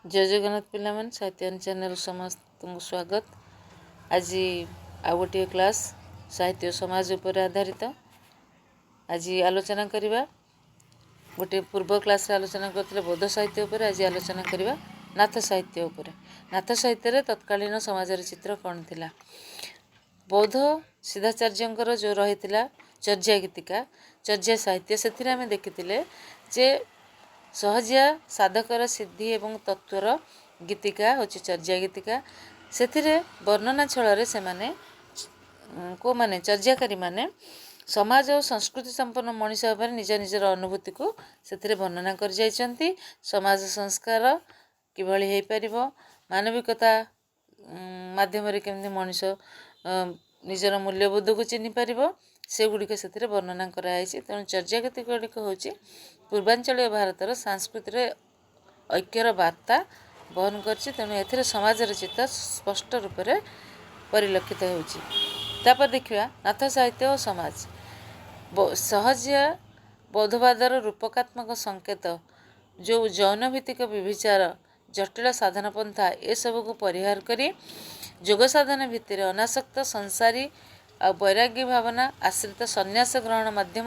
जय जगन्नाथ पिलामान साहित्य चैनल समस्त स्वागत। आज आउ गोटे क्लास साहित्य समाज उपर आधारित आज आलोचना करवा। गोटे पूर्व क्लास आलोचना करते बौद्ध साहित्य उपर, आज आलोचना करवा नाथ साहित्य उपर। नाथ साहित्य रे तत्कालीन समाज चित्र कौन थिला। बौद्ध सिद्धाचार्य जो रही चर्या गीतिका चर्या साहित्य से आम देखी जे सहजिया साधकर सिद्धि एवं तत्वर गीतिका हूँ चर्या गीतिका। से वर्णना छल से माने को माने चर्याकारी माने समाज और संस्कृति संपन्न मनीष भाव निज निजर अनुभूति को से वर्णना कर जाइछन्ति। समाज संस्कार किभଳି हो पार, मानविकता माध्यम केमती मनीष निजर मूल्यबोध को चिन्ह पार, से गुड़िक से वर्णना कराई। तेणु चर्या गीत गुड़िक हूँ पूर्वांचल भारतर सांस्कृति ऐक्यर वार्ता बहन कर। तेणु ए समाजर चित्र स्पष्ट रूप से परिलक्षित हो। देखा नाथ साहित्य और समाज सहजिया बौद्धवादर रूपकात्मक संकेत जो जौन भित्तिक विभिचार जटिल साधन पंथा ए सब को परिहार करी जोग साधन भित्तिर अनासक्त संसारी आ वैराग्य भावना आश्रित संन्यास ग्रहण माध्यम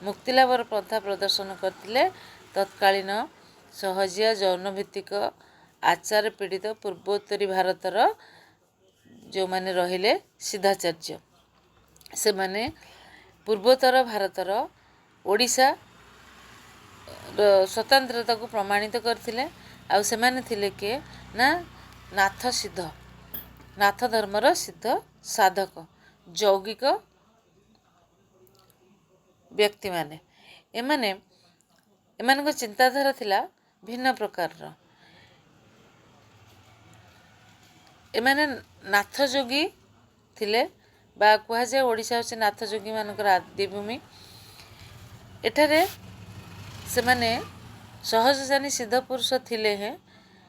मुक्तिलाभर पंथा प्रदर्शन करते। तत्कालीन सहजिया जौन भित्तिक आचार पीड़ित पूर्वोत्तरी भारतर जो माने रहिले सिद्धाचार्य से माने पूर्वोत्तर भारतर ओडिशा स्वतंत्रता को प्रमाणित करथिले। आउ से माने थिले के ना नाथ सिद्ध, नाथ धर्मर सिद्ध साधक यौगिक व्यक्ति माने एमान को चिंताधारा थिला भिन्न प्रकार। एमाने नाथ जोगी थिले बा कह जाए ओडिशा होछि नाथ जोगी मानकर आदिभूमि। एठारे से माने सहजजानी सिद्ध पुरुष थिले हैं।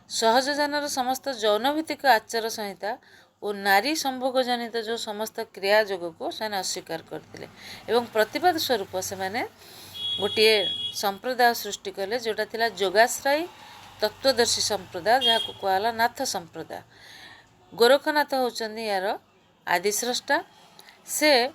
सहजजानर समस्त जौनभित्तिक आचार संहिता और नारी संभोग जनित जो समस्त क्रिया जोग को से अस्वीकार करते एवं प्रतिवाद स्वरूप से माने गोटे संप्रदाय सृष्टि कले जोटा थिला जोगाश्रयी तत्वदर्शी संप्रदाय, जहाँ को कहला नाथ संप्रदाय। गोरखनाथ होचंदी यार आदिस्रष्टा। से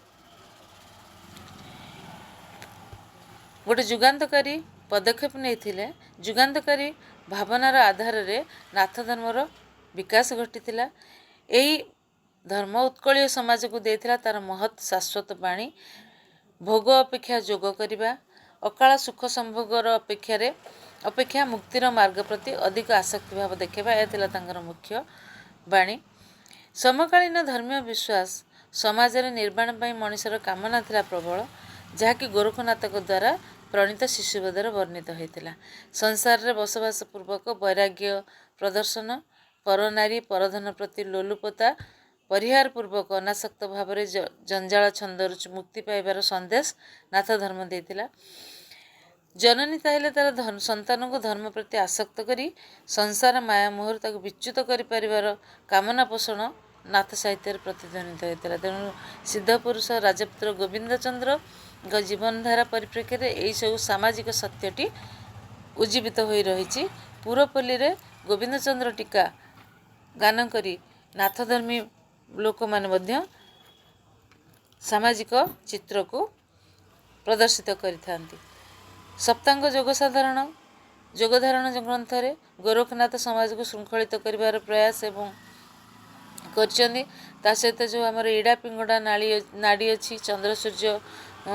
गोटे जुगान्तकारी पदक्षेप नहीं, जुगान्तकारी भावनार आधार रे नाथ धर्मर विकास घटीला। यही धर्म उत्कलीय समाज को देथिला तार महत् शाश्वत बाणी। भोग अपेक्षा जोग करिबा, अकाल सुख संभोगर अपेक्षा मुक्तिर मार्ग प्रति अधिक आसक्ति भाव देखा, यह मुख्य बाणी। समकालीन धर्मीय विश्वास समाज रे निर्माण पाई मनुष्यर कामना थिला प्रबल, जहाँकि गोरखनाथ द्वारा प्रणीत शिशुबोधर वर्णित होता। संसार रे बसवास पूर्वक वैराग्य प्रदर्शन, परनारी परधन प्रति लोलुपता परिहार पूर्वक अनासक्त भाव जंजाल छंदर मुक्ति पाइबार संदेश नाथ धर्म देथिला। जननी ताहले तार संतान को धर्म प्रति आसक्त करी संसार माया मोहर ताको विच्युत करि परिवार कामना पोषण नाथ साहित्य प्रतिध्वनित होता। तेणु सिद्ध पुरुष राजपुत्र गोविंद चंद्र जीवनधारा परिप्रेक्षी यही सब सामाजिक सत्यटी उज्जीवित हो रही। पुरपल्ली रे गोविंद चंद्र टीका गान करी नाथधर्मी लोक माने सामाजिक चित्र को प्रदर्शित करिथांती। सप्तांग जोगधारण ग्रंथ रे गोरखनाथ समाज को श्रृंखलित करिवार प्रयास एवं करचंदी। ता सहित जो आमर इड़ा पिंगड़ा नाड़ी अच्छी चंद्र सूर्य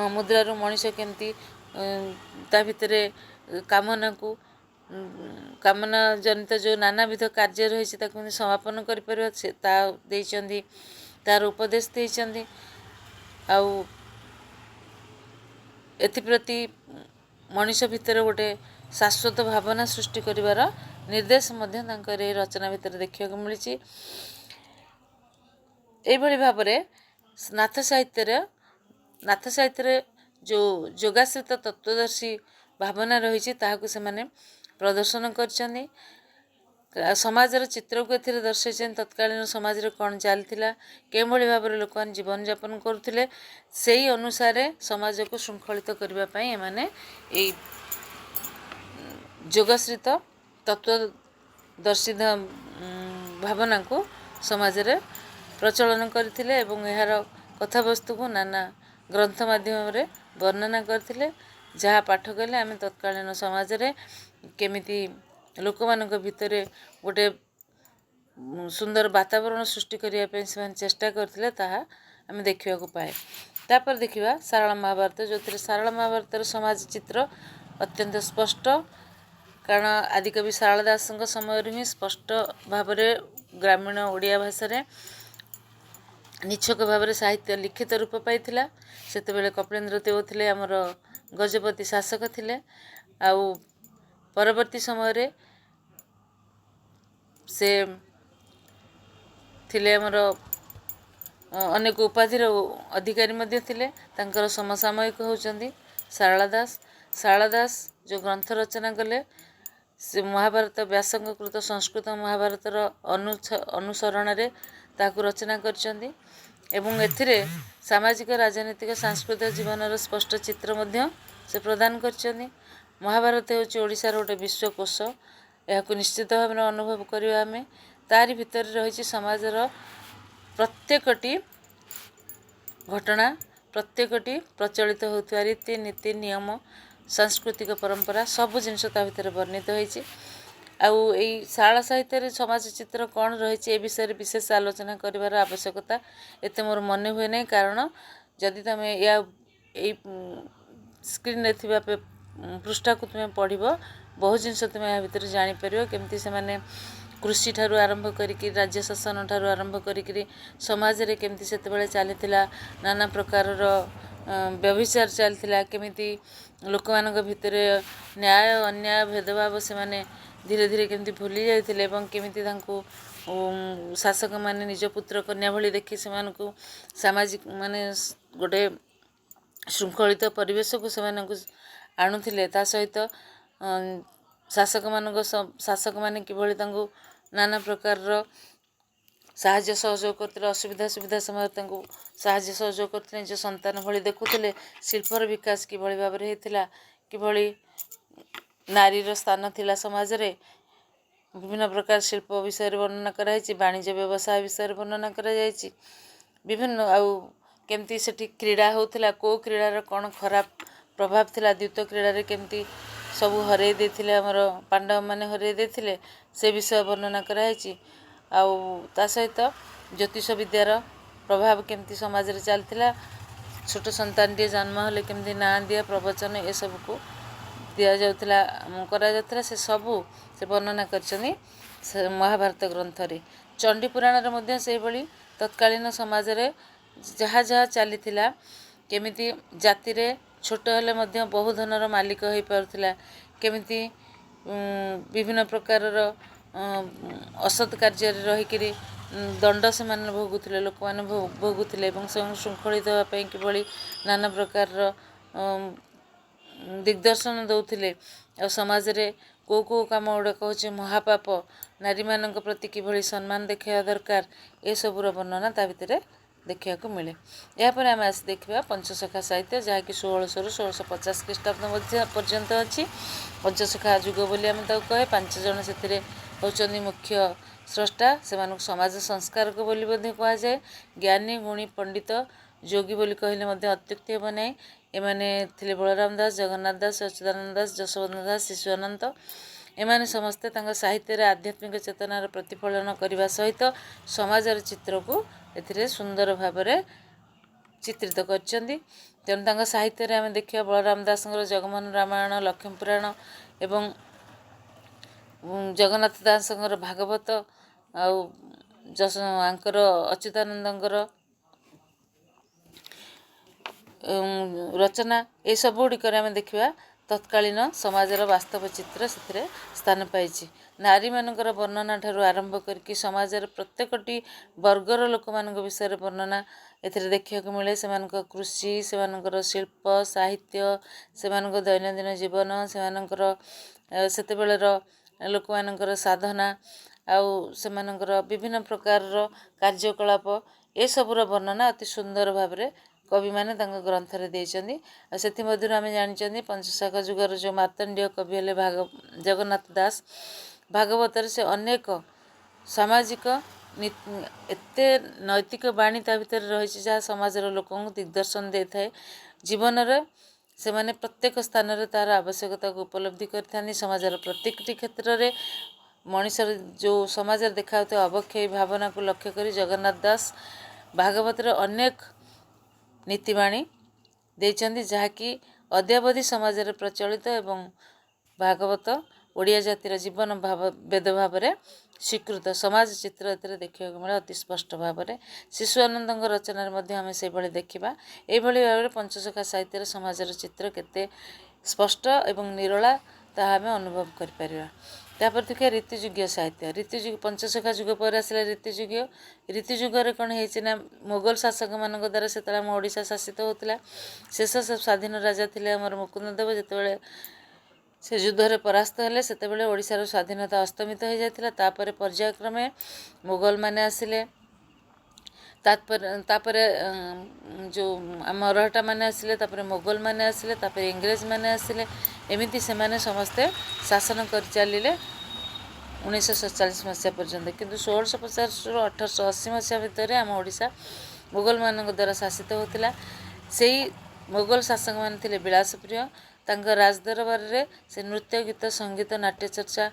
मुद्रारू मनीष केमती ता भितरे कामना जनित जो नानाविध कार्य रही समापन कर तार उपदेश देइचंदी। आउ एथिप्रति मनीष भितर गोटे शाश्वत भावना सृष्टि करिवार निर्देश रचना भितर देखा मिली। एभली भाव नाथ साहित्य जो जोगाश्रित तत्वदर्शी भावना रही ताकू से माने प्रदर्शन करचंदी। समाजर चित्र को एथिरे दर्शाई तत्कालीन समाज रे कौन चलता के भाव लोक जीवन यापन करुले से अनुसार समाज को श्रृंखलित करने जोगाश्रित तत्व ଦର୍ଶିତ ଭାବନାକୁ ସମାଜରେ ପ୍ରଚଳନ କରିଥିଲେ ଏବଂ ଏହାର କଥାବସ୍ତୁକୁ ନାନା ଗ୍ରନ୍ଥ ମାଧ୍ୟମରେ ବର୍ଣ୍ଣନା କରିଥିଲେ, ଯାହା ପାଠ କଲେ ଆମେ ତତ୍କାଳୀନ ସମାଜରେ କେମିତି ଲୋକମାନଙ୍କ ଭିତରେ ଗୋଟେ ସୁନ୍ଦର ବାତାବରଣ ସୃଷ୍ଟି କରିବା ପାଇଁ ସେମାନେ ଚେଷ୍ଟା କରିଥିଲେ ତାହା ଆମେ ଦେଖିବାକୁ ପାଏ। ତାପରେ ଦେଖିବା ସାରଳା ମହାଭାରତ, ଯେଉଁଥିରେ ସାରଳା ମହାଭାରତର ସମାଜ ଚିତ୍ର ଅତ୍ୟନ୍ତ ସ୍ପଷ୍ଟ, କାରଣ ଆଦିକବି ସାରଳା ଦାସଙ୍କ ସମୟରୁ ହିଁ ସ୍ପଷ୍ଟ ଭାବରେ ଗ୍ରାମୀଣ ଓଡ଼ିଆ ଭାଷାରେ ନିଛକ ଭାବରେ ସାହିତ୍ୟ ଲିଖିତ ରୂପ ପାଇଥିଲା। ସେତେବେଳେ କପିଳେନ୍ଦ୍ର ଦେବ ଥିଲେ ଆମର ଗଜପତି ଶାସକ ଥିଲେ। ଆଉ ପରବର୍ତ୍ତୀ ସମୟରେ ସେ ଥିଲେ ଆମର ଅନେକ ଉପାଧିର ଅଧିକାରୀ ମଧ୍ୟ ଥିଲେ। ତାଙ୍କର ସମସାମୟିକ ହେଉଛନ୍ତି ସାରଳା ଦାସ। ସାରଳା ଦାସ ଯେଉଁ ଗ୍ରନ୍ଥ ରଚନା କଲେ, ସେ ମହାଭାରତ ବ୍ୟାସଙ୍କକୃତ ସଂସ୍କୃତ ମହାଭାରତର ଅନୁସରଣରେ ତାହାକୁ ରଚନା କରିଛନ୍ତି ଏବଂ ଏଥିରେ ସାମାଜିକ, ରାଜନୈତିକ, ସାଂସ୍କୃତିକ ଜୀବନର ସ୍ପଷ୍ଟ ଚିତ୍ର ମଧ୍ୟ ସେ ପ୍ରଦାନ କରିଛନ୍ତି। ମହାଭାରତ ହେଉଛି ଓଡ଼ିଶାର ଗୋଟେ ବିଶ୍ୱକୋଷ। ଏହାକୁ ନିଶ୍ଚିତ ଭାବରେ ଅନୁଭବ କରିବା ଆମେ। ତାରି ଭିତରେ ରହିଛି ସମାଜର ପ୍ରତ୍ୟେକଟି ଘଟଣା, ପ୍ରତ୍ୟେକଟି ପ୍ରଚଳିତ ହେଉଥିବା ରୀତିନୀତି, ନିୟମ, ସାଂସ୍କୃତିକ ପରମ୍ପରା ସବୁ ଜିନିଷ ତା ଭିତରେ ବର୍ଣ୍ଣିତ ହୋଇଛି। ଆଉ ଏଇ ଶାରଳା ସାହିତ୍ୟରେ ସମାଜ ଚିତ୍ର କ'ଣ ରହିଛି ଏ ବିଷୟରେ ବିଶେଷ ଆଲୋଚନା କରିବାର ଆବଶ୍ୟକତା ଏତେ ମୋର ମନେ ହୁଏ ନାହିଁ, କାରଣ ଯଦି ତୁମେ ଏଇ ସ୍କ୍ରିନ୍ରେ ଥିବା ପୃଷ୍ଠାକୁ ତୁମେ ପଢ଼ିବ, ବହୁ ଜିନିଷ ତୁମେ ଏହା ଭିତରେ ଜାଣିପାରିବ। କେମିତି ସେମାନେ କୃଷି ଠାରୁ ଆରମ୍ଭ କରିକି ରାଜ୍ୟ ଶାସନ ଠାରୁ ଆରମ୍ଭ କରିକିରି ସମାଜରେ କେମିତି ସେତେବେଳେ ଚାଲିଥିଲା ନାନା ପ୍ରକାରର ବ୍ୟଭିଚାର ଚାଲିଥିଲା, କେମିତି ଲୋକମାନଙ୍କ ଭିତରେ ନ୍ୟାୟ ଅନ୍ୟାୟ ଭେଦଭାବ ସେମାନେ ଧୀରେ ଧୀରେ କେମିତି ଭୁଲି ଯାଇଥିଲେ ଏବଂ କେମିତି ତାଙ୍କୁ ଶାସକମାନେ ନିଜ ପୁତ୍ର କନ୍ୟା ଭଳି ଦେଖି ସେମାନଙ୍କୁ ସାମାଜିକ ଗୋଟେ ଶୃଙ୍ଖଳିତ ପରିବେଶକୁ ସେମାନଙ୍କୁ ଆଣୁଥିଲେ। ତା ସହିତ ଶାସକମାନେ କିଭଳି ତାଙ୍କୁ ନାନା ପ୍ରକାରର ସାହାଯ୍ୟ ସହଯୋଗ କରୁଥିଲେ, ଅସୁବିଧା ସୁବିଧା ସମୟରେ ତାଙ୍କୁ ସାହାଯ୍ୟ ସହଯୋଗ କରୁଥିଲେ, ନିଜ ସନ୍ତାନ ଭଳି ଦେଖୁଥିଲେ। ଶିଳ୍ପର ବିକାଶ କିଭଳି ଭାବରେ ହେଇଥିଲା, କିଭଳି ନାରୀର ସ୍ଥାନ ଥିଲା ସମାଜରେ, ବିଭିନ୍ନ ପ୍ରକାର ଶିଳ୍ପ ବିଷୟରେ ବର୍ଣ୍ଣନା କରାଯାଇଛି, ବାଣିଜ୍ୟ ବ୍ୟବସାୟ ବିଷୟରେ ବର୍ଣ୍ଣନା କରାଯାଇଛି ବିଭିନ୍ନ। ଆଉ କେମିତି ସେଠି କ୍ରୀଡ଼ା ହେଉଥିଲା, କେଉଁ କ୍ରୀଡ଼ାର କ'ଣ ଖରାପ ପ୍ରଭାବ ଥିଲା, ଦ୍ୱିତୀୟ କ୍ରୀଡ଼ାରେ କେମିତି ସବୁ ହରେଇ ଦେଇଥିଲେ, ଆମର ପାଣ୍ଡବମାନେ ହରେଇ ଦେଇଥିଲେ, ସେ ବିଷୟ ବର୍ଣ୍ଣନା କରାଯାଇଛି। ଆଉ ତା ସହିତ ଜ୍ୟୋତିଷ ବିଦ୍ୟାର ପ୍ରଭାବ କେମିତି ସମାଜରେ ଚାଲିଥିଲା, ଛୋଟ ସନ୍ତାନଟିଏ ଜନ୍ମ ହେଲେ କେମିତି ନାଁ ଦିଆ, ପ୍ରବଚନ ଏସବୁକୁ ଦିଆଯାଉଥିଲା, କରାଯାଉଥିଲା, ସେ ସବୁ ସେ ବର୍ଣ୍ଣନା କରିଛନ୍ତି ସେ ମହାଭାରତ ଗ୍ରନ୍ଥରେ। ଚଣ୍ଡୀ ପୁରାଣରେ ମଧ୍ୟ ସେହିଭଳି ତତ୍କାଳୀନ ସମାଜରେ ଯାହା ଯାହା ଚାଲିଥିଲା, କେମିତି ଜାତିରେ ଛୋଟ ହେଲେ ମଧ୍ୟ ବହୁ ଧନର ମାଲିକ ହୋଇପାରୁଥିଲା, କେମିତି ବିଭିନ୍ନ ପ୍ରକାରର ଅସତ୍ କାର୍ଯ୍ୟରେ ରହିକିରି ଦଣ୍ଡ ସେମାନେ ଭୋଗୁଥିଲେ, ଲୋକମାନେ ଭୋଗୁଥିଲେ ଏବଂ ସେମାନେ ଶୃଙ୍ଖଳିତ ହେବା ପାଇଁ କିଭଳି ନାନା ପ୍ରକାରର ଦିଗ୍ଦର୍ଶନ ଦେଉଥିଲେ। ଆଉ ସମାଜରେ କେଉଁ କାମ ଗୁଡ଼ାକ ହେଉଛି ମହାପାପ, ନାରୀମାନଙ୍କ ପ୍ରତି କିଭଳି ସମ୍ମାନ ଦେଖାଇବା ଦରକାର, ଏସବୁର ବର୍ଣ୍ଣନା ତା ଭିତରେ ଦେଖିବାକୁ ମିଳେ। ଏହାପରେ ଆମେ ଆସି ଦେଖିବା ପଞ୍ଚସଖା ସାହିତ୍ୟ, ଯାହାକି 1600ରୁ 1650 ଖ୍ରୀଷ୍ଟାବ୍ଦ ମଧ୍ୟ ପର୍ଯ୍ୟନ୍ତ ଅଛି। ପଞ୍ଚସଖା ଯୁଗ ବୋଲି ଆମେ ତାକୁ କହେ। 5 ଜଣ ସେଥିରେ ହେଉଛନ୍ତି ମୁଖ୍ୟ ସ୍ରଷ୍ଟା, ସେମାନଙ୍କୁ ସମାଜ ସଂସ୍କାରକ ବୋଲି ମଧ୍ୟ କୁହାଯାଏ। ଜ୍ଞାନୀ, ଗୁଣୀ, ପଣ୍ଡିତ, ଯୋଗୀ ବୋଲି କହିଲେ ମଧ୍ୟ ଅତ୍ୟୁକ୍ତି ହେବ ନାହିଁ। ଏମାନେ ଥିଲେ ବଳରାମ ଦାସ, ଜଗନ୍ନାଥ ଦାସ, ଅଚ୍ୟୁତାନନ୍ଦ ଦାସ, ଯଶୋବନ୍ତ ଦାସ, ଶିଶୁ ଅନନ୍ତ। ଏମାନେ ସମସ୍ତେ ତାଙ୍କ ସାହିତ୍ୟରେ ଆଧ୍ୟାତ୍ମିକ ଚେତନାର ପ୍ରତିଫଳନ କରିବା ସହିତ ସମାଜର ଚିତ୍ରକୁ ଏଥିରେ ସୁନ୍ଦର ଭାବରେ ଚିତ୍ରିତ କରିଛନ୍ତି। ତେଣୁ ତାଙ୍କ ସାହିତ୍ୟରେ ଆମେ ଦେଖିବା ବଳରାମ ଦାସଙ୍କର ଜଗମୋହନ ରାମାୟଣ, ଲକ୍ଷ୍ମୀ ପୁରାଣ ଏବଂ ଜଗନ୍ନାଥ ଦାସଙ୍କର ଭାଗବତ, ଆଉ ଆଙ୍କର ଅଚ୍ୟୁତାନନ୍ଦଙ୍କର ରଚନା, ଏସବୁ ଗୁଡ଼ିକରେ ଆମେ ଦେଖିବା ତତ୍କାଳୀନ ସମାଜର ବାସ୍ତବ ଚିତ୍ର ସେଥିରେ ସ୍ଥାନ ପାଇଛି। ନାରୀମାନଙ୍କର ବର୍ଣ୍ଣନା ଠାରୁ ଆରମ୍ଭ କରିକି ସମାଜର ପ୍ରତ୍ୟେକଟି ବର୍ଗର ଲୋକମାନଙ୍କ ବିଷୟରେ ବର୍ଣ୍ଣନା ଏଥିରେ ଦେଖିବାକୁ ମିଳେ। ସେମାନଙ୍କ କୃଷି, ସେମାନଙ୍କର ଶିଳ୍ପ, ସାହିତ୍ୟ, ସେମାନଙ୍କ ଦୈନନ୍ଦିନ ଜୀବନ, ସେମାନଙ୍କର ସେତେବେଳର ଲୋକମାନଙ୍କର ସାଧନା, ଆଉ ସେମାନଙ୍କର ବିଭିନ୍ନ ପ୍ରକାରର କାର୍ଯ୍ୟକଳାପ, ଏସବୁର ବର୍ଣ୍ଣନା ଅତି ସୁନ୍ଦର ଭାବରେ କବିମାନେ ତାଙ୍କ ଗ୍ରନ୍ଥରେ ଦେଇଛନ୍ତି। ଆଉ ସେଥିମଧ୍ୟରୁ ଆମେ ଜାଣିଛନ୍ତି ପଞ୍ଚସଖା ଯୁଗର ଯେଉଁ ମାର୍ତ୍ତଣ୍ଡୀୟ କବି ହେଲେ ଜଗନ୍ନାଥ ଦାସ। ଭାଗବତରେ ସେ ଅନେକ ସାମାଜିକ ଏତେ ନୈତିକ ବାଣୀ ତା ଭିତରେ ରହିଛି ଯାହା ସମାଜର ଲୋକଙ୍କୁ ଦିଗ୍ଦର୍ଶନ ଦେଇଥାଏ। ଜୀବନରେ ସେମାନେ ପ୍ରତ୍ୟେକ ସ୍ଥାନରେ ତା'ର ଆବଶ୍ୟକତାକୁ ଉପଲବ୍ଧି କରିଥାନ୍ତି। ସମାଜର ପ୍ରତ୍ୟେକଟି କ୍ଷେତ୍ରରେ ମଣିଷର ଯେଉଁ ସମାଜରେ ଦେଖାଯାଉଥିବା ଅବକ୍ଷୟୀ ଭାବନାକୁ ଲକ୍ଷ୍ୟ କରି ଜଗନ୍ନାଥ ଦାସ ଭାଗବତରେ ଅନେକ ନୀତିବାଣୀ ଦେଇଛନ୍ତି, ଯାହାକି ଅଦ୍ୟାବଧି ସମାଜରେ ପ୍ରଚଳିତ ଏବଂ ଭାଗବତ ଓଡ଼ିଆ ଜାତିର ଜୀବନ ବେଦ ଭାବରେ ସ୍ୱୀକୃତ। ସମାଜ ଚିତ୍ର ଏଥିରେ ଦେଖିବାକୁ ମିଳେ ଅତି ସ୍ପଷ୍ଟ ଭାବରେ। ଶିଶୁ ଆନନ୍ଦଙ୍କ ରଚନାରେ ମଧ୍ୟ ଆମେ ସେହିଭଳି ଦେଖିବା। ଏହିଭଳି ଭାବରେ ପଞ୍ଚସଖା ସାହିତ୍ୟରେ ସମାଜର ଚିତ୍ର କେତେ ସ୍ପଷ୍ଟ ଏବଂ ନିରୋଳା ତାହା ଆମେ ଅନୁଭବ କରିପାରିବା। ତାପରେ ଦେଖିବା ରୀତିଯୁଗୀୟ ସାହିତ୍ୟ। ପଞ୍ଚସଖା ଯୁଗ ପରେ ଆସିଲା ରୀତିଯୁଗୀୟ। ରୀତିଯୁଗରେ କ'ଣ ହେଇଛି ନା, ମୋଗଲ ଶାସକମାନଙ୍କ ଦ୍ୱାରା ସେତେବେଳେ ଆମ ଓଡ଼ିଶା ଶାସିତ ହେଉଥିଲା। ଶେଷ ସ୍ୱାଧୀନ ରାଜା ଥିଲେ ଆମର ମୁକୁନ୍ଦ ଦେବ। ଯେତେବେଳେ ସେ ଯୁଦ୍ଧରେ ପରାସ୍ତ ହେଲେ, ସେତେବେଳେ ଓଡ଼ିଶାର ସ୍ୱାଧୀନତା ଅସ୍ତମିତ ହୋଇଯାଇଥିଲା। ତାପରେ ପର୍ଯ୍ୟାୟକ୍ରମେ ମୋଗଲମାନେ ଆସିଲେ, ତାପରେ ଯେଉଁ ମରହଟାମାନେ ଆସିଲେ, ତାପରେ ମୋଗଲମାନେ ଆସିଲେ, ତାପରେ ଇଂରେଜମାନେ ଆସିଲେ। ଏମିତି ସେମାନେ ସମସ୍ତେ ଶାସନ କରିଚାଲିଲେ 1947 ମସିହା ପର୍ଯ୍ୟନ୍ତ। କିନ୍ତୁ 1650ରୁ 1880 ମସିହା ଭିତରେ ଆମ ଓଡ଼ିଶା ମୋଗଲମାନଙ୍କ ଦ୍ୱାରା ଶାସିତ ହେଉଥିଲା। ସେଇ ମୋଗଲ ଶାସକମାନେ ଥିଲେ ବିଳାସପ୍ରିୟ। ତାଙ୍କ ରାଜଦରବାରରେ ସେ ନୃତ୍ୟ, ଗୀତ, ସଙ୍ଗୀତ, ନାଟ୍ୟଚର୍ଚ୍ଚା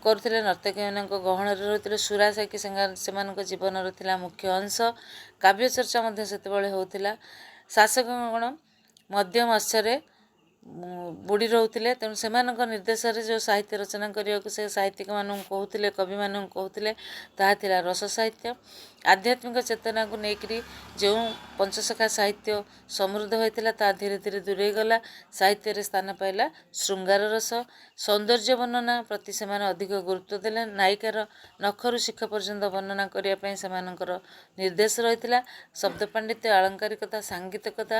କରୁଥିଲେ। ନର୍ତ୍ତକୀମାନଙ୍କ ଗହଣରେ ରହୁଥିଲେ। ସୁରା ସାକି ସେମାନଙ୍କ ଜୀବନର ଥିଲା ମୁଖ୍ୟ ଅଂଶ। କାବ୍ୟଚର୍ଚ୍ଚା ମଧ୍ୟ ସେତେବେଳେ ହେଉଥିଲା। ଶାସକଗଣ ମଧ୍ୟମ ମତ୍ସ୍ୟରେ ବୁଡ଼ି ରହୁଥିଲେ। ତେଣୁ ସେମାନଙ୍କ ନିର୍ଦ୍ଦେଶରେ ଯେଉଁ ସାହିତ୍ୟ ରଚନା କରିବାକୁ ସେ ସାହିତ୍ୟିକମାନଙ୍କୁ କହୁଥିଲେ, କବିମାନଙ୍କୁ କହୁଥିଲେ, ତାହା ଥିଲା ରସ ସାହିତ୍ୟ। ଆଧ୍ୟାତ୍ମିକ ଚେତନାକୁ ନେଇକରି ଯେଉଁ ପଞ୍ଚସଖା ସାହିତ୍ୟ ସମୃଦ୍ଧ ହୋଇଥିଲା, ତାହା ଧୀରେ ଧୀରେ ଦୂରେଇ ଗଲା। ସାହିତ୍ୟରେ ସ୍ଥାନ ପାଇଲା ଶୃଙ୍ଗାର ରସ। ସୌନ୍ଦର୍ଯ୍ୟ ବର୍ଣ୍ଣନା ପ୍ରତି ସେମାନେ ଅଧିକ ଗୁରୁତ୍ୱ ଦେଲେ। ନାୟିକାର ନଖରୁ ଶିଖ ପର୍ଯ୍ୟନ୍ତ ବର୍ଣ୍ଣନା କରିବା ପାଇଁ ସେମାନଙ୍କର ନିର୍ଦ୍ଦେଶ ରହିଥିଲା। ଶବ୍ଦ ପାଣ୍ଡିତ୍ୟ, ଆଳଙ୍କାରିକତା, ସାଙ୍ଗୀତିକତା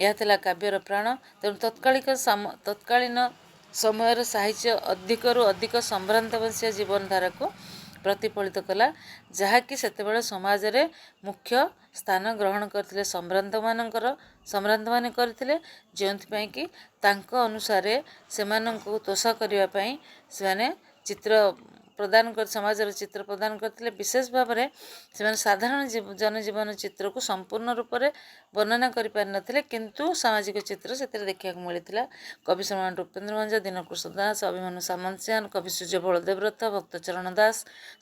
ଏହା ଥିଲା କାବ୍ୟର ପ୍ରାଣ। ତେଣୁ ତତ୍କାଳୀନ ସମୟର ସାହିତ୍ୟ ଅଧିକରୁ ଅଧିକ ସମ୍ଭ୍ରାନ୍ତବଂଶୀୟ ଜୀବନଧାରାକୁ ପ୍ରତିଫଳିତ କଲା, ଯାହାକି ସେତେବେଳେ ସମାଜରେ ମୁଖ୍ୟ ସ୍ଥାନ ଗ୍ରହଣ କରିଥିଲେ ସମ୍ଭ୍ରାନ୍ତମାନେ କରିଥିଲେ। ଯେଉଁଥିପାଇଁ କି ତାଙ୍କ ଅନୁସାରେ ସେମାନଙ୍କୁ ତୋଷା କରିବା ପାଇଁ ସେମାନେ ସମାଜର ଚିତ୍ର ପ୍ରଦାନ କରିଥିଲେ। ବିଶେଷ ଭାବରେ ସେମାନେ ସାଧାରଣ ଜନଜୀବନ ଚିତ୍ରକୁ ସମ୍ପୂର୍ଣ୍ଣ ରୂପରେ ବର୍ଣ୍ଣନା କରିପାରିନଥିଲେ, କିନ୍ତୁ ସାମାଜିକ ଚିତ୍ର ସେଥିରେ ଦେଖିବାକୁ ମିଳିଥିଲା। କବି ସମ୍ରାଟ ଉପେନ୍ଦ୍ର ଭଞ୍ଜ, ଦୀନକୃଷ୍ଣ ଦାସ, ଅଭିମନ୍ୟୁ ସାମନ୍ତସିଂହାର, କବି ସୂର୍ଯ୍ୟ ବଳଦେବ ରଥ, ଭକ୍ତଚରଣ ଦାସ,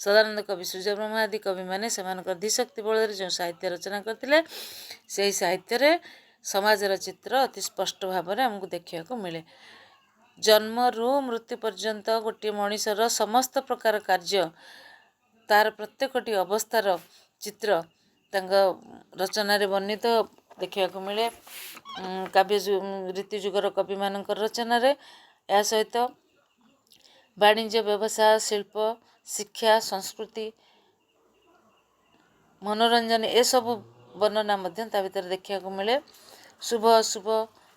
ସଦାନନ୍ଦ କବି, ସୂର୍ଯ୍ୟବ୍ରହ୍ମ ଆଦି କବିମାନେ ସେମାନଙ୍କର ଧୀଶକ୍ତି ବଳରେ ଯେଉଁ ସାହିତ୍ୟ ରଚନା କରିଥିଲେ, ସେହି ସାହିତ୍ୟରେ ସମାଜର ଚିତ୍ର ଅତି ସ୍ପଷ୍ଟ ଭାବରେ ଆମକୁ ଦେଖିବାକୁ ମିଳେ। ଜନ୍ମରୁ ମୃତ୍ୟୁ ପର୍ଯ୍ୟନ୍ତ ଗୋଟିଏ ମଣିଷର ସମସ୍ତ ପ୍ରକାର କାର୍ଯ୍ୟ, ତା'ର ପ୍ରତ୍ୟେକଟି ଅବସ୍ଥାର ଚିତ୍ର ତାଙ୍କ ରଚନାରେ ବର୍ଣ୍ଣିତ ଦେଖିବାକୁ ମିଳେ ରୀତିଯୁଗର କବିମାନଙ୍କର ରଚନାରେ। ଏହା ସହିତ ବାଣିଜ୍ୟ, ବ୍ୟବସାୟ, ଶିଳ୍ପ, ଶିକ୍ଷା, ସଂସ୍କୃତି, ମନୋରଞ୍ଜନ ଏସବୁ ବର୍ଣ୍ଣନା ମଧ୍ୟ ତା ଭିତରେ ଦେଖିବାକୁ ମିଳେ। ଶୁଭ ଅଶୁଭ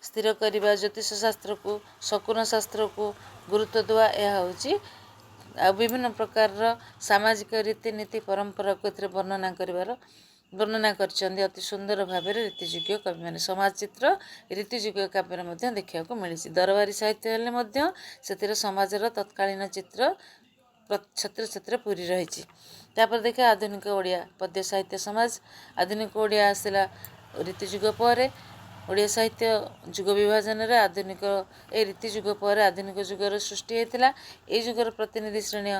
ସ୍ଥିର କରିବା, ଜ୍ୟୋତିଷ ଶାସ୍ତ୍ରକୁ, ଶକୁନ ଶାସ୍ତ୍ରକୁ ଗୁରୁତ୍ୱ ଦେବା, ଏହା ହେଉଛି ଆଉ ବିଭିନ୍ନ ପ୍ରକାରର ସାମାଜିକ ରୀତିନୀତି, ପରମ୍ପରାକୁ ଏଥିରେ ବର୍ଣ୍ଣନା କରିଛନ୍ତି ଅତି ସୁନ୍ଦର ଭାବରେ ରୀତିଯୁଗୀୟ କବିମାନେ। ସମାଜ ଚିତ୍ର ରୀତିଯୁଗୀୟ କାବ୍ୟରେ ମଧ୍ୟ ଦେଖିବାକୁ ମିଳିଛି। ଦରବାରୀ ସାହିତ୍ୟ ହେଲେ ମଧ୍ୟ ସେଥିରେ ସମାଜର ତତ୍କାଳୀନ ଚିତ୍ର ସେଥିରେ ପୁରୀ ରହିଛି। ତାପରେ ଦେଖିବା ଆଧୁନିକ ଓଡ଼ିଆ ପଦ୍ୟ ସାହିତ୍ୟ ସମାଜ। ଆଧୁନିକ ଓଡ଼ିଆ ଆସିଲା ରୀତିଯୁଗ ପରେ। ଓଡ଼ିଆ ସାହିତ୍ୟ ଯୁଗ ବିଭାଜନରେ ଏ ରୀତିଯୁଗ ପରେ ଆଧୁନିକ ଯୁଗର ସୃଷ୍ଟି ହୋଇଥିଲା। ଏହି ଯୁଗର ପ୍ରତିନିଧି ଶ୍ରେଣୀୟ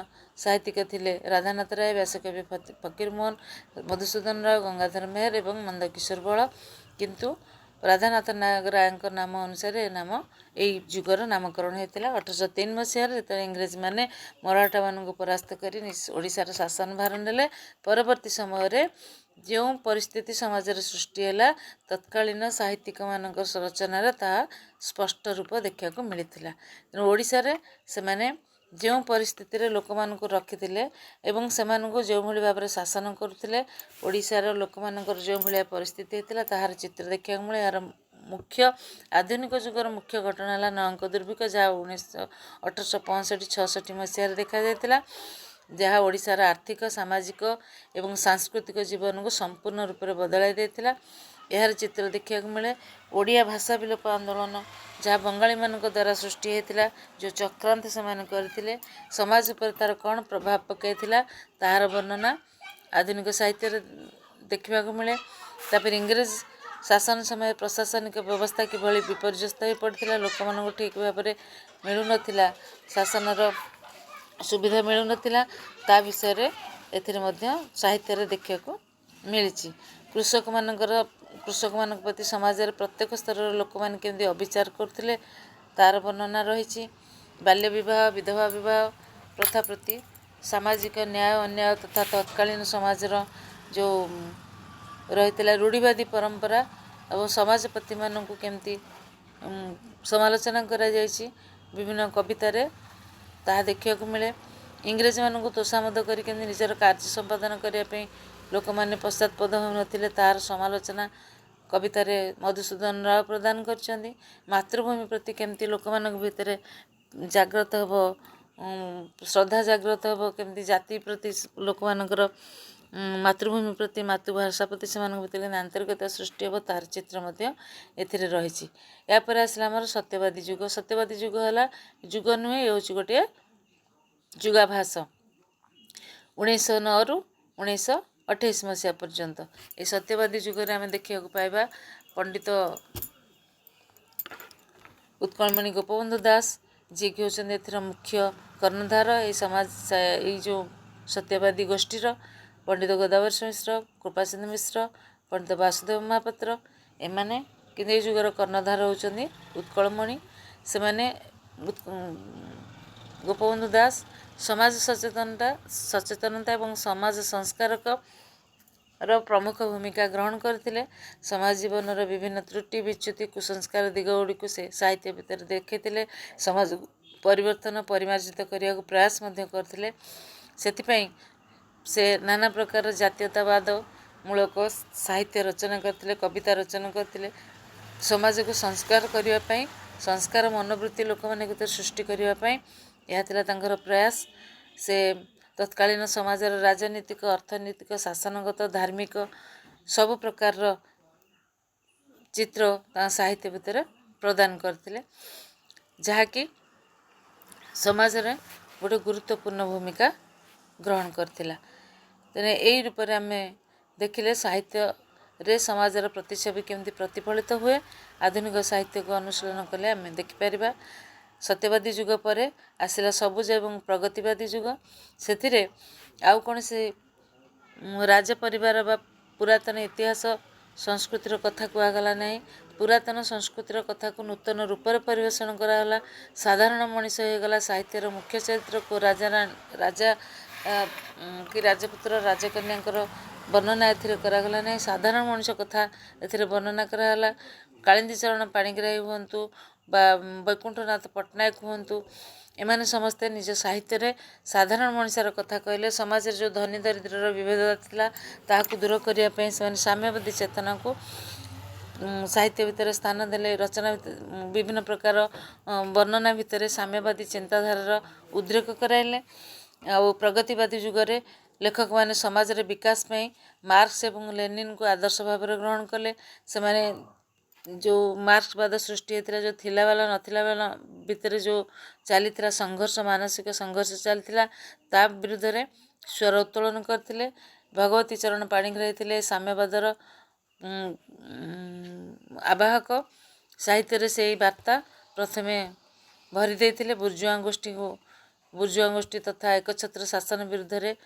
ସାହିତ୍ୟିକ ଥିଲେ ରାଧାନାଥ ରାୟ, ବ୍ୟାସକବି ଫକୀରମୋହନ, ମଧୁସୂଦନ ରାଓ, ଗଙ୍ଗାଧର ମେହେର ଏବଂ ନନ୍ଦକିଶୋର ବଳ। କିନ୍ତୁ ରାଧାନାଥ ରାୟଙ୍କ ନାମ ଅନୁସାରେ ଏହି ଯୁଗର ନାମକରଣ ହୋଇଥିଲା 1803 ମସିହାରେ, ଯେତେବେଳେ ଇଂରେଜମାନେ ମରାଠାମାନଙ୍କୁ ପରାସ୍ତ କରି ଓଡ଼ିଶାର ଶାସନ ଭାର ନେଲେ। ପରବର୍ତ୍ତୀ ସମୟରେ ଯେଉଁ ପରିସ୍ଥିତି ସମାଜରେ ସୃଷ୍ଟି ହେଲା, ତତ୍କାଳୀନ ସାହିତ୍ୟିକମାନଙ୍କ ରଚନାରେ ତାହା ସ୍ପଷ୍ଟ ରୂପ ଦେଖିବାକୁ ମିଳିଥିଲା। ତେଣୁ ଓଡ଼ିଶାରେ ସେମାନେ ଯେଉଁ ପରିସ୍ଥିତିରେ ଲୋକମାନଙ୍କୁ ରଖିଥିଲେ ଏବଂ ସେମାନଙ୍କୁ ଯେଉଁଭଳି ଭାବରେ ଶାସନ କରୁଥିଲେ, ଓଡ଼ିଶାର ଲୋକମାନଙ୍କର ଯେଉଁ ଭଳିଆ ପରିସ୍ଥିତି ହେଇଥିଲା ତାହାର ଚିତ୍ର ଦେଖିବାକୁ ମିଳେ। ଏହାର ଆଧୁନିକ ଯୁଗର ମୁଖ୍ୟ ଘଟଣା ହେଲା ନଅଙ୍କ ଦୁର୍ଭିକ୍ଷ, ଯାହା 1865-66 ମସିହାରେ ଦେଖାଯାଇଥିଲା, ଯାହା ଓଡ଼ିଶାର ଆର୍ଥିକ, ସାମାଜିକ ଏବଂ ସାଂସ୍କୃତିକ ଜୀବନକୁ ସମ୍ପୂର୍ଣ୍ଣ ରୂପରେ ବଦଳାଇ ଦେଇଥିଲା। यार चित्र देखा मिले। ओडिया भाषा विलोप आंदोलन जहाँ बंगाली मान द्वारा सृष्टि होता जो चक्रांत से करते समाज पर तार कौन प्रभाव पकई तार वर्णना आधुनिक साहित्य देखा मिले। तापर इंग्रेज शासन समय प्रशासनिक व्यवस्था किभली विपर्यस्त हो पड़ता लोक मान ठीक भाव में मिलू ना शासन सुविधा मिलू ना विषय साहित्य देखा मिली। कृषक मान प्रति समाज प्रत्येक स्तर लोक मैंने केमती अविचार करते तार वर्णना रही। बाल्य विवाह विधवा विवाह प्रथा प्रति सामाजिक न्याय अन्याय तथा तत्कालीन समाज जो रही रूढ़िवादी परंपरा और समाजपति मानक केमती समालोचना करा जायछि विभिन्न कवितार ताहा देखा मिले। इंग्रेज मानक तोषामद करके निजर कार्य संपादन करने लोक मैंने पश्चातपद होते तार समालोचना कवितार मधुसूदन राव प्रदान कर। मातृभूमि प्रति केमती लोक मान भितर जाग्रत हम श्रद्धा जाग्रत हम केमती जाति प्रति लोक मानकर मातृभूमि प्रति मातृभाषा प्रति से भीतर आंतरिकता सृष्टि हम तार चित्र एथिरे रही। यापर आसला आमर सत्यवादी जुग। सत्यवादी जुग है जुग नुहे ये हूँ गोटे जुगाभास 1909 रु 1928 मसीहा पर्यंत ये सत्यवादी जुगर आम देखा पाइबा पंडित उत्कलमणि गोपबंधु दास जी कि होती मुख्य कर्णधार ये समाज ये जो सत्यवादी गोष्ठीर पंडित गोदावरी मिश्र कृपासिंधु मिश्र पंडित वासुदेव महापात्र एमाने किंतु ये जुगर कर्णधार होती उत्कलमणि से माने गोपबंधु दास समाज सचेतनता एवं समाज संस्कारक प्रमुख भूमिका ग्रहण करते। समाज जीवन विभिन्न त्रुटि विच्युति कुसंस्कार दिगगुड़ी को से साहित्य भितर देखते समाज परिवर्तन परिमार्जित करने को प्रयास करते से नाना प्रकार जातीयतावाद मूलक साहित्य रचना करते कविता रचना करते समाज को संस्कार करने संस्कार मनोवृत्ति लोक मैंने भीतर सृष्टि करने यह प्रयास से तत्कालीन समाज राजनीतिक अर्थनैतिक शासनगत धार्मिक सब प्रकार चित्र साहित्य भितर प्रदान करते जहाँकि समाज रे गोटे गुरुत्वपूर्ण भूमिका ग्रहण करथिला। तेने यही रूप में आम देखिले साहित्य रे समाजर प्रतिच्छवि केमती प्रतिफलित हुए आधुनिक साहित्य को अनुशीलन कले आम देखिपर। सत्यवादी जुग पर आसला सबुज एवं प्रगतिवादी जुग से आउ कौन से राज परिवार बा पुरातन इतिहास संस्कृतिर कथा कहगला ना पुरातन संस्कृतिर कथा को नूतन रूपर परिवेषण कराला साधारण मनीष होगला साहित्यर मुख्य चरित्र को राजा कि राजपुत्र राजकन्या वर्णना करागला ना साधारण मनीष कथा ए वर्णना कराला कालिंदी चरण पाणिग्राही हूँ बा वैकुंठनाथ पट्टनायक हूँ एमाने समस्ते निज साहित्य रे साधारण मनुष्यर कथा कहले समाज जो धनी दरिद्र विभेदता थिला ताहाकु दूर करने साम्यवादी चेतना को साहित्य भितर स्थान देले रचना विभिन्न प्रकार वर्णना भितर साम्यवादी चिंताधारार उद्रेक कराइले। आ प्रगतिवादी जुगरे लेखक माने समाज रे विकास में मार्क्स एवं लेनिन को आदर्श भाव में ग्रहण कले से जो मार्क्सवाद सृष्टि होता जो थिला वाला नथिला वाला भितर जो चली संघर्ष मानसिक संघर्ष चलता ता विरुद्ध रे स्वर उत्तोलन करते। भगवती चरण पाणिग्राही थे साम्यवादर आवाहक साहित्य से वार्ता प्रथमे भरी देते बुर्जुआ गोष्ठी तथा एकछत्र शासन विरुद्ध रे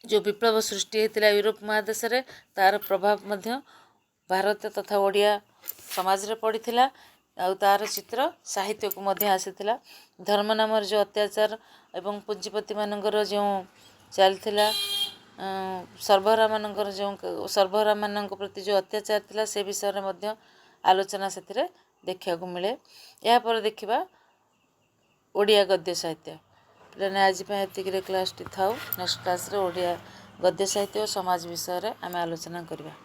जो विप्लव सृष्टि होता यूरोप महादेश रे तार प्रभाव मध्य भारत तथा ओडिया समाज रे पड़ीथिला आउ तार चित्र साहित्य को मध्य आसीथिला। धर्म नामर जो अत्याचार एवं पूंजीपति मानकर जो चलथिला सर्वहारा मानकर जो सर्वहारा मानक प्रति जो अत्याचार थिला से विषय रे मध्य आलोचना से देखा मिले। या पर देखिबा ओडिया गद्य साहित्य पिलाने आज ये क्लास टी था नेक्स्ट क्लास रे ओडिया गद्य साहित्य और समाज विषय रे आम आलोचना करबा।